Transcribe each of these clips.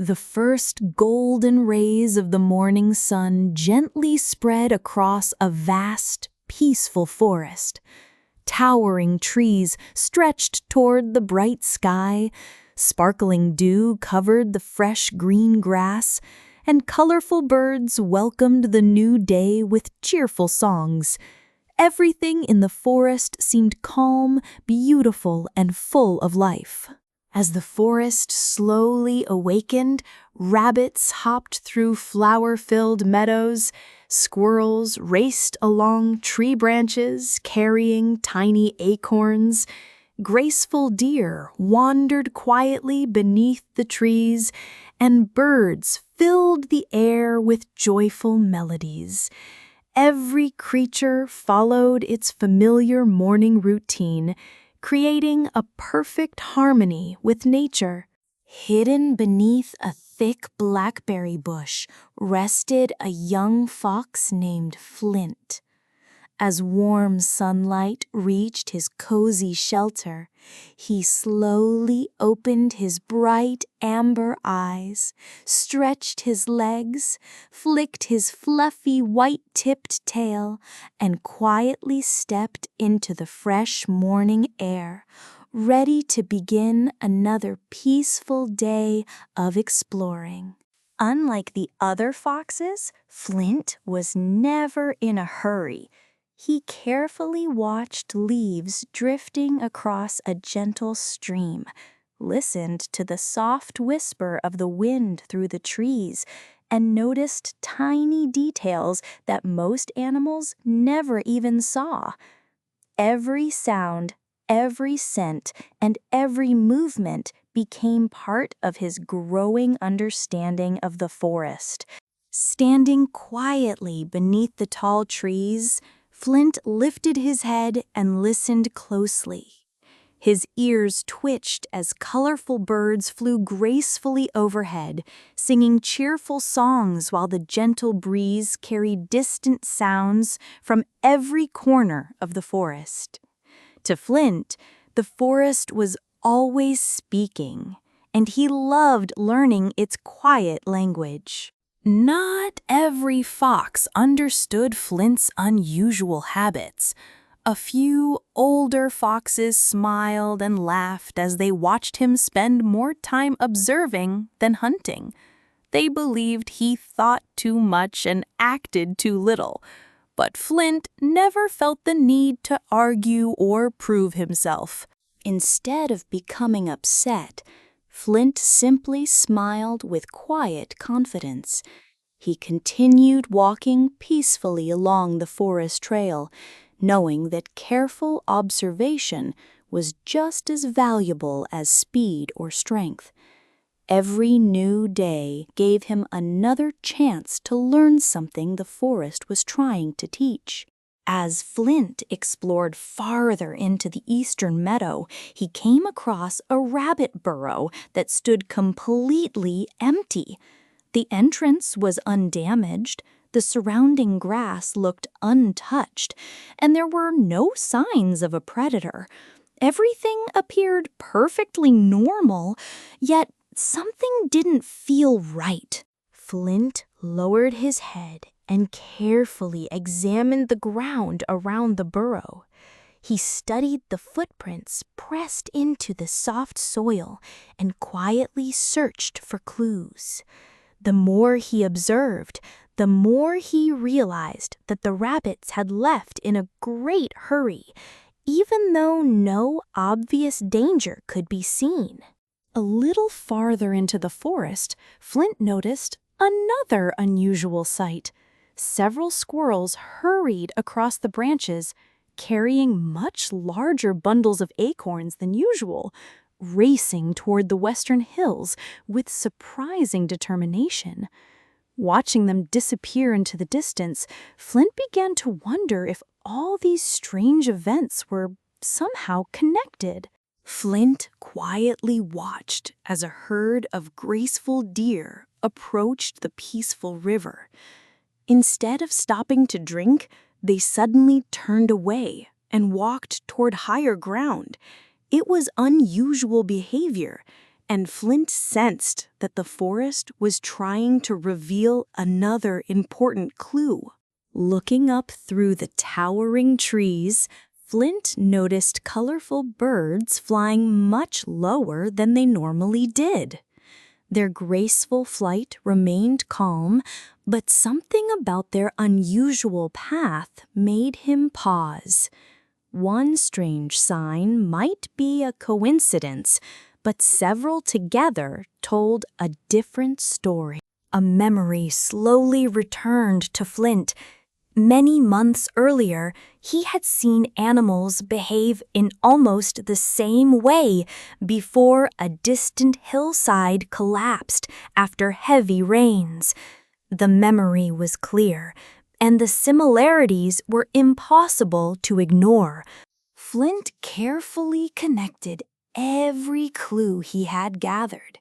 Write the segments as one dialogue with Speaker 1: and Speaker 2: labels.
Speaker 1: The first golden rays of the morning sun gently spread across a vast, peaceful forest. Towering trees stretched toward the bright sky, sparkling dew covered the fresh green grass, and colorful birds welcomed the new day with cheerful songs. Everything in the forest seemed calm, beautiful, and full of life. As the forest slowly awakened, rabbits hopped through flower-filled meadows, squirrels raced along tree branches carrying tiny acorns, graceful deer wandered quietly beneath the trees, and birds filled the air with joyful melodies. Every creature followed its familiar morning routine, creating a perfect harmony with nature. Hidden beneath a thick blackberry bush rested a young fox named Flint. As warm sunlight reached his cozy shelter, he slowly opened his bright amber eyes, stretched his legs, flicked his fluffy white-tipped tail, and quietly stepped into the fresh morning air, ready to begin another peaceful day of exploring. Unlike the other foxes, Flint was never in a hurry. He carefully watched leaves drifting across a gentle stream, listened to the soft whisper of the wind through the trees, and noticed tiny details that most animals never even saw. Every sound, every scent, and every movement became part of his growing understanding of the forest. Standing quietly beneath the tall trees, Flint lifted his head and listened closely. His ears twitched as colorful birds flew gracefully overhead, singing cheerful songs while the gentle breeze carried distant sounds from every corner of the forest. To Flint, the forest was always speaking, and he loved learning its quiet language. Not every fox understood Flint's unusual habits. A few older foxes smiled and laughed as they watched him spend more time observing than hunting. They believed he thought too much and acted too little. But Flint never felt the need to argue or prove himself. Instead of becoming upset, Flint simply smiled with quiet confidence. He continued walking peacefully along the forest trail, knowing that careful observation was just as valuable as speed or strength. Every new day gave him another chance to learn something the forest was trying to teach. As Flint explored farther into the eastern meadow, he came across a rabbit burrow that stood completely empty. The entrance was undamaged, the surrounding grass looked untouched, and there were no signs of a predator. Everything appeared perfectly normal, yet something didn't feel right. Flint lowered his head and carefully examined the ground around the burrow. He studied the footprints pressed into the soft soil and quietly searched for clues. The more he observed, the more he realized that the rabbits had left in a great hurry, even though no obvious danger could be seen. A little farther into the forest, Flint noticed another unusual sight. Several squirrels hurried across the branches, carrying much larger bundles of acorns than usual, racing toward the western hills with surprising determination. Watching them disappear into the distance, Flint began to wonder if all these strange events were somehow connected. Flint quietly watched as a herd of graceful deer approached the peaceful river. Instead of stopping to drink, they suddenly turned away and walked toward higher ground. It was unusual behavior, and Flint sensed that the forest was trying to reveal another important clue. Looking up through the towering trees, Flint noticed colorful birds flying much lower than they normally did. Their graceful flight remained calm, but something about their unusual path made him pause. One strange sign might be a coincidence, but several together told a different story. A memory slowly returned to Flint. Many months earlier, he had seen animals behave in almost the same way before a distant hillside collapsed after heavy rains. The memory was clear, and the similarities were impossible to ignore. Flint carefully connected every clue he had gathered.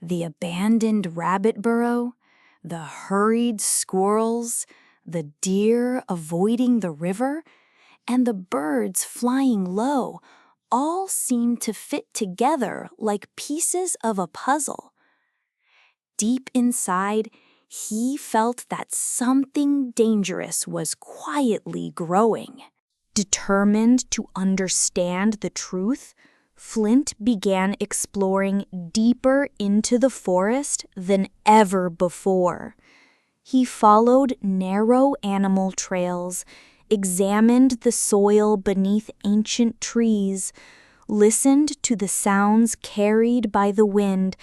Speaker 1: The abandoned rabbit burrow, the hurried squirrels, the deer avoiding the river, and the birds flying low all seemed to fit together like pieces of a puzzle. Deep inside, he felt that something dangerous was quietly growing. Determined to understand the truth, Flint began exploring deeper into the forest than ever before. He followed narrow animal trails, examined the soil beneath ancient trees, listened to the sounds carried by the wind,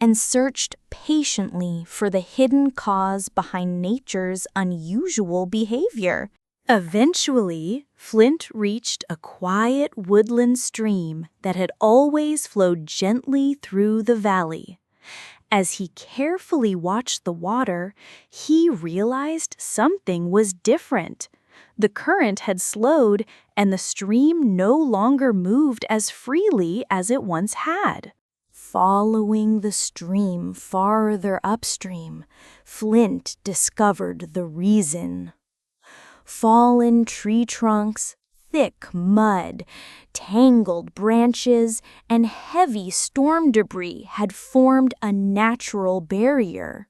Speaker 1: and searched patiently for the hidden cause behind nature's unusual behavior. Eventually, Flint reached a quiet woodland stream that had always flowed gently through the valley. As he carefully watched the water, he realized something was different. The current had slowed, and the stream no longer moved as freely as it once had. Following the stream farther upstream, Flint discovered the reason. Fallen tree trunks, thick mud, tangled branches, and heavy storm debris had formed a natural barrier.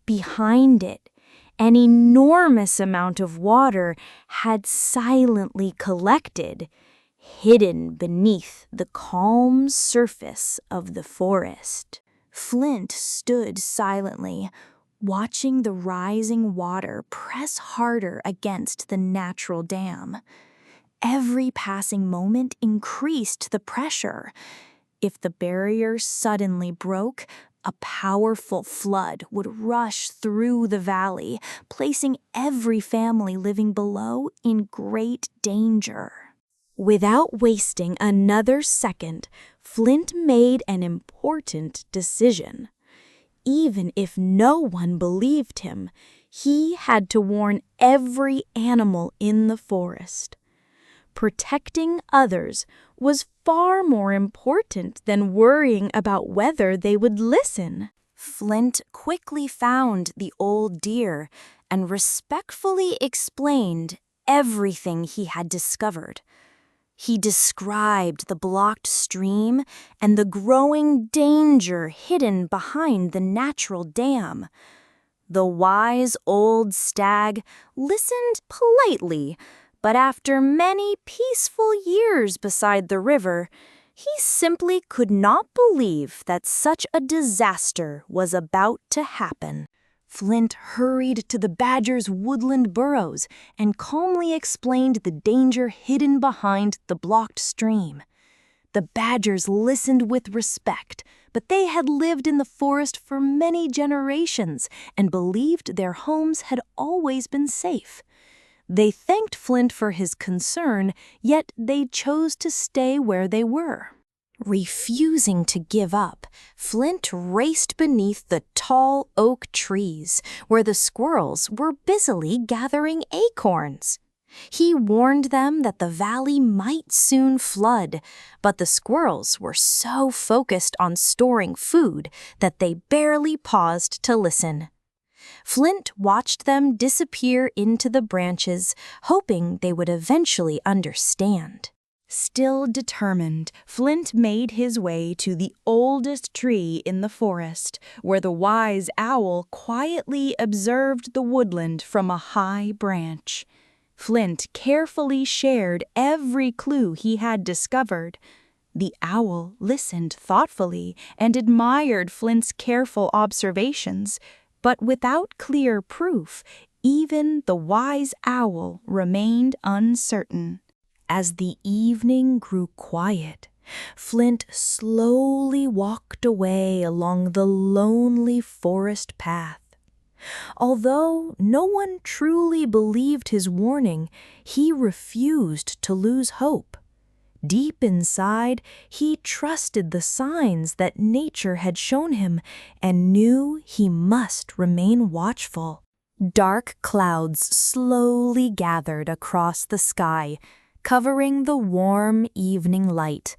Speaker 1: Behind it, an enormous amount of water had silently collected, hidden beneath the calm surface of the forest. Flint stood silently, watching the rising water press harder against the natural dam. Every passing moment increased the pressure. If the barrier suddenly broke, a powerful flood would rush through the valley, placing every family living below in great danger. Without wasting another second, Flint made an important decision. Even if no one believed him, he had to warn every animal in the forest. Protecting others was far more important than worrying about whether they would listen. Flint quickly found the old deer and respectfully explained everything he had discovered. He described the blocked stream and the growing danger hidden behind the natural dam. The wise old stag listened politely, but after many peaceful years beside the river, he simply could not believe that such a disaster was about to happen. Flint hurried to the badger's woodland burrows and calmly explained the danger hidden behind the blocked stream. The badgers listened with respect, but they had lived in the forest for many generations and believed their homes had always been safe. They thanked Flint for his concern, yet they chose to stay where they were. Refusing to give up, Flint raced beneath the tall oak trees where the squirrels were busily gathering acorns. He warned them that the valley might soon flood, but the squirrels were so focused on storing food that they barely paused to listen. Flint watched them disappear into the branches, hoping they would eventually understand. Still determined, Flint made his way to the oldest tree in the forest, where the wise owl quietly observed the woodland from a high branch. Flint carefully shared every clue he had discovered. The owl listened thoughtfully and admired Flint's careful observations, but without clear proof, even the wise owl remained uncertain. As the evening grew quiet, Flint slowly walked away along the lonely forest path. Although no one truly believed his warning, he refused to lose hope. Deep inside, he trusted the signs that nature had shown him and knew he must remain watchful. Dark clouds slowly gathered across the sky, covering the warm evening light.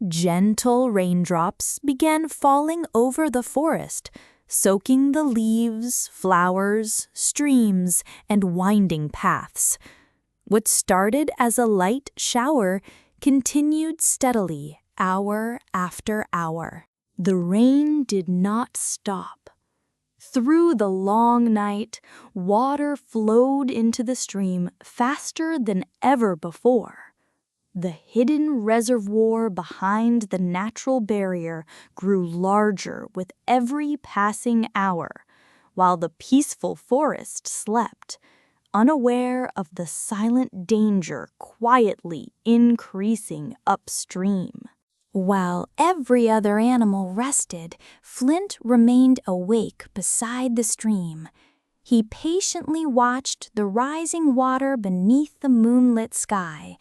Speaker 1: Gentle raindrops began falling over the forest, soaking the leaves, flowers, streams, and winding paths. What started as a light shower continued steadily, hour after hour. The rain did not stop. Through the long night, water flowed into the stream faster than ever before. The hidden reservoir behind the natural barrier grew larger with every passing hour, while the peaceful forest slept, unaware of the silent danger quietly increasing upstream. While every other animal rested, Flint remained awake beside the stream. He patiently watched the rising water beneath the moonlit sky,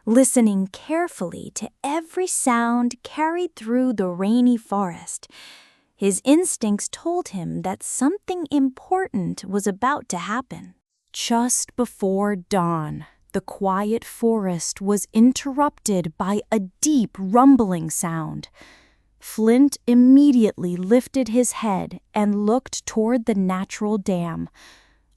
Speaker 1: listening carefully to every sound carried through the rainy forest. His instincts told him that something important was about to happen. Just before dawn, the quiet forest was interrupted by a deep rumbling sound. Flint immediately lifted his head and looked toward the natural dam.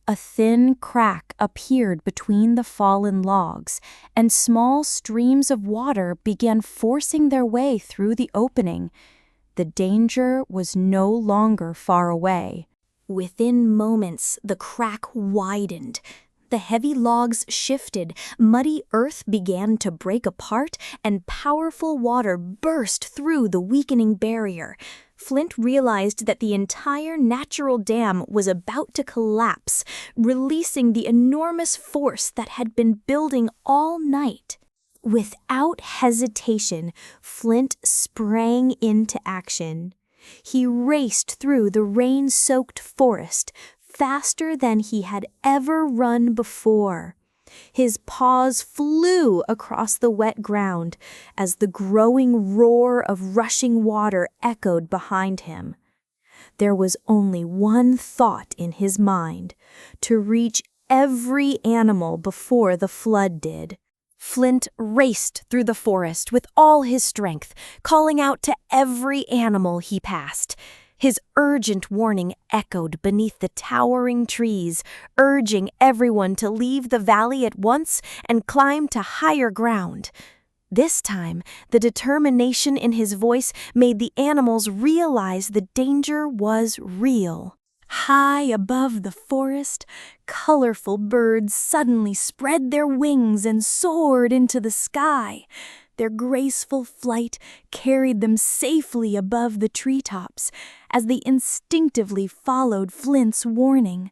Speaker 1: A thin crack appeared between the fallen logs, and small streams of water began forcing their way through the opening. The danger was no longer far away. Within moments, the crack widened. The heavy logs shifted, muddy earth began to break apart, and powerful water burst through the weakening barrier. Flint realized that the entire natural dam was about to collapse, releasing the enormous force that had been building all night. Without hesitation, Flint sprang into action. He raced through the rain-soaked forest, faster than he had ever run before. His paws flew across the wet ground as the growing roar of rushing water echoed behind him. There was only one thought in his mind: to reach every animal before the flood did. Flint raced through the forest with all his strength, calling out to every animal he passed. His urgent warning echoed beneath the towering trees, urging everyone to leave the valley at once and climb to higher ground. This time, the determination in his voice made the animals realize the danger was real. High above the forest, colorful birds suddenly spread their wings and soared into the sky. Their graceful flight carried them safely above the treetops as they instinctively followed Flint's warning.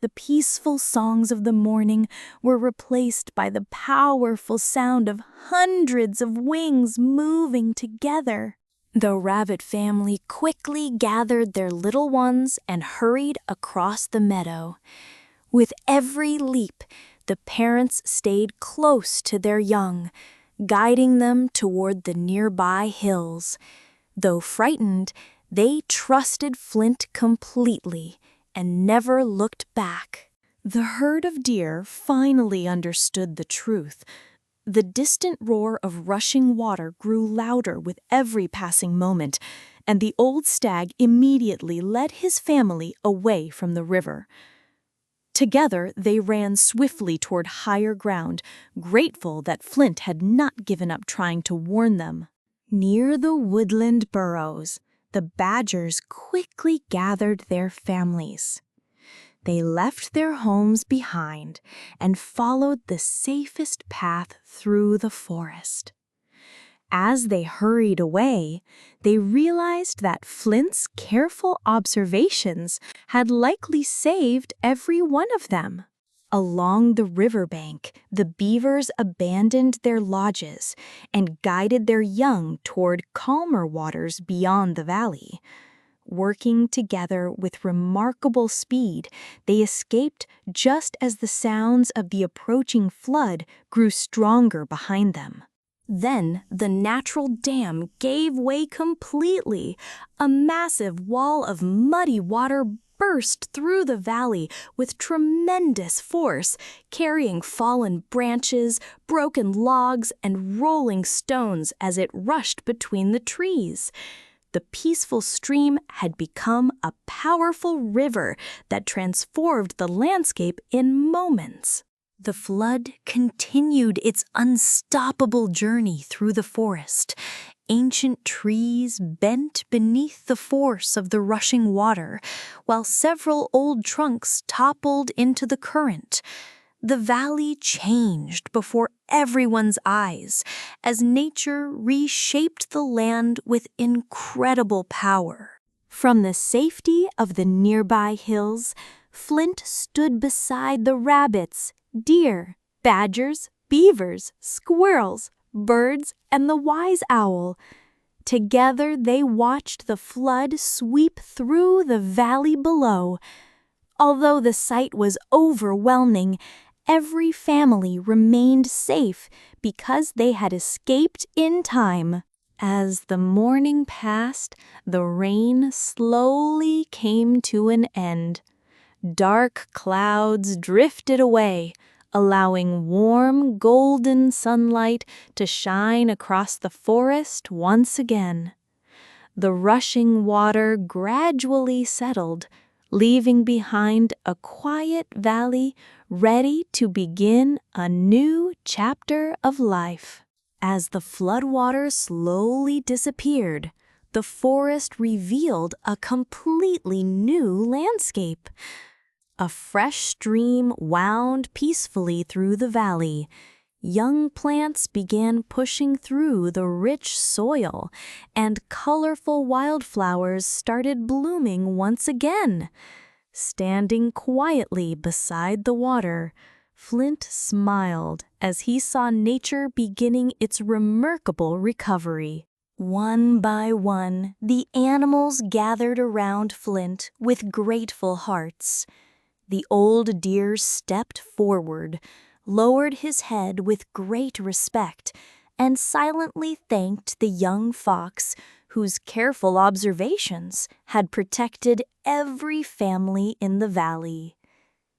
Speaker 1: The peaceful songs of the morning were replaced by the powerful sound of hundreds of wings moving together. The rabbit family quickly gathered their little ones and hurried across the meadow. With every leap, the parents stayed close to their young, guiding them toward the nearby hills. Though frightened, they trusted Flint completely and never looked back. The herd of deer finally understood the truth. The distant roar of rushing water grew louder with every passing moment, and the old stag immediately led his family away from the river. Together, they ran swiftly toward higher ground, grateful that Flint had not given up trying to warn them. Near the woodland burrows, the badgers quickly gathered their families. They left their homes behind and followed the safest path through the forest. As they hurried away, they realized that Flint's careful observations had likely saved every one of them. Along the riverbank, the beavers abandoned their lodges and guided their young toward calmer waters beyond the valley. Working together with remarkable speed, they escaped just as the sounds of the approaching flood grew stronger behind them. Then the natural dam gave way completely. A massive wall of muddy water burst through the valley with tremendous force, carrying fallen branches, broken logs, and rolling stones as it rushed between the trees. The peaceful stream had become a powerful river that transformed the landscape in moments. The flood continued its unstoppable journey through the forest. Ancient trees bent beneath the force of the rushing water, while several old trunks toppled into the current. The valley changed before everyone's eyes as nature reshaped the land with incredible power. From the safety of the nearby hills, Flint stood beside the rabbits, deer, badgers, beavers, squirrels, birds, and the wise owl. Together they watched the flood sweep through the valley below. Although the sight was overwhelming, every family remained safe because they had escaped in time. As the morning passed, the rain slowly came to an end. Dark clouds drifted away, allowing warm golden sunlight to shine across the forest once again. The rushing water gradually settled, leaving behind a quiet valley ready to begin a new chapter of life. As the floodwater slowly disappeared, the forest revealed a completely new landscape. A fresh stream wound peacefully through the valley. Young plants began pushing through the rich soil, and colorful wildflowers started blooming once again. Standing quietly beside the water, Flint smiled as he saw nature beginning its remarkable recovery. One by one, the animals gathered around Flint with grateful hearts. The old deer stepped forward, lowered his head with great respect, and silently thanked the young fox whose careful observations had protected every family in the valley.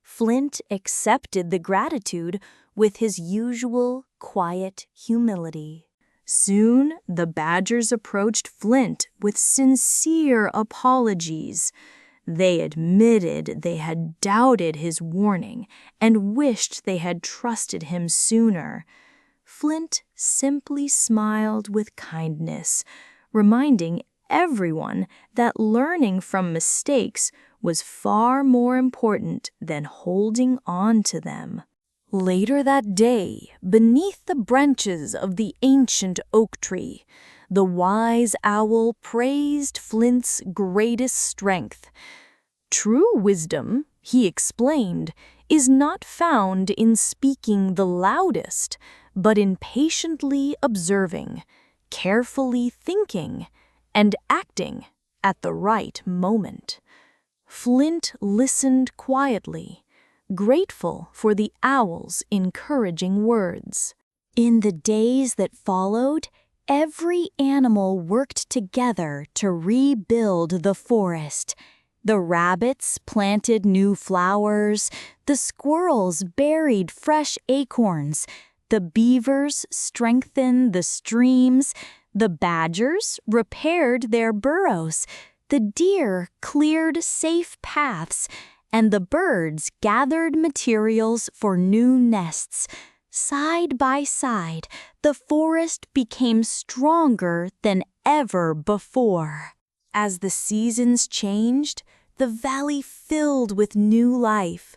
Speaker 1: Flint accepted the gratitude with his usual quiet humility. Soon the badgers approached Flint with sincere apologies. They admitted they had doubted his warning and wished they had trusted him sooner. Flint simply smiled with kindness, reminding everyone that learning from mistakes was far more important than holding on to them. Later that day, beneath the branches of the ancient oak tree, the wise owl praised Flint's greatest strength. True wisdom, he explained, is not found in speaking the loudest, but in patiently observing, carefully thinking, and acting at the right moment. Flint listened quietly, grateful for the owl's encouraging words. In the days that followed, every animal worked together to rebuild the forest. The rabbits planted new flowers, the squirrels buried fresh acorns, the beavers strengthened the streams, the badgers repaired their burrows, the deer cleared safe paths, and the birds gathered materials for new nests. Side by side, the forest became stronger than ever before. As the seasons changed, the valley filled with new life.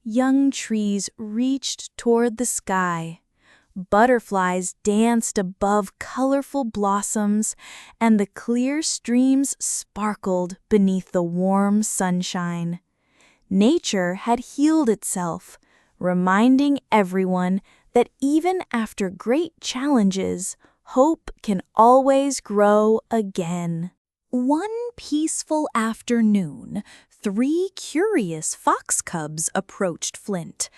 Speaker 1: Young trees reached toward the sky. Butterflies danced above colorful blossoms, and the clear streams sparkled beneath the warm sunshine. Nature had healed itself, reminding everyone that even after great challenges, hope can always grow again. One peaceful afternoon, 3 curious fox cubs approached Flint.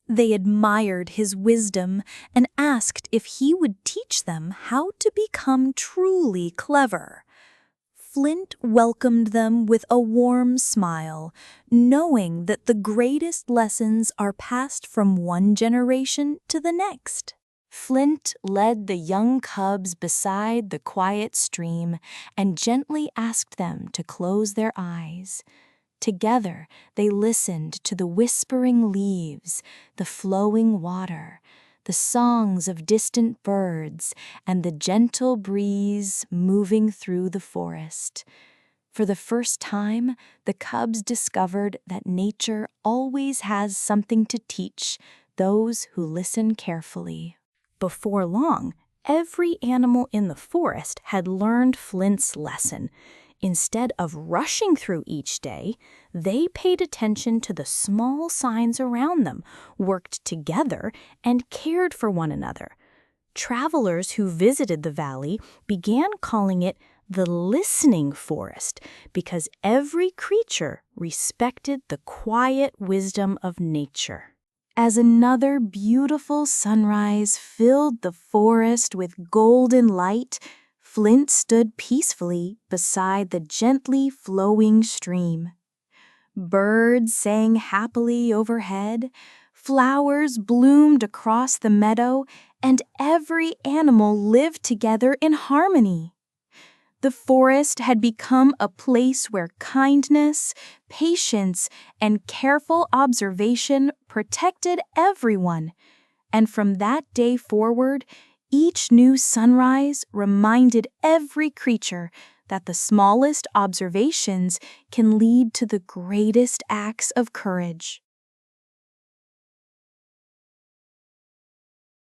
Speaker 1: They admired his wisdom and asked if he would teach them how to become truly clever. Flint welcomed them with a warm smile, knowing that the greatest lessons are passed from one generation to the next. Flint led the young cubs beside the quiet stream and gently asked them to close their eyes. Together, they listened to the whispering leaves, the flowing water, the songs of distant birds, and the gentle breeze moving through the forest. For the first time, the cubs discovered that nature always has something to teach those who listen carefully. Before long, every animal in the forest had learned Flint's lesson. Instead of rushing through each day, they paid attention to the small signs around them, worked together, and cared for one another. Travelers who visited the valley began calling it the listening forest because every creature respected the quiet wisdom of nature. As another beautiful sunrise filled the forest with golden light, Flint stood peacefully beside the gently flowing stream. Birds sang happily overhead, flowers bloomed across the meadow, and every animal lived together in harmony. The forest had become a place where kindness, patience, and careful observation protected everyone. And from that day forward, each new sunrise reminded every creature that the smallest observations can lead to the greatest acts of courage.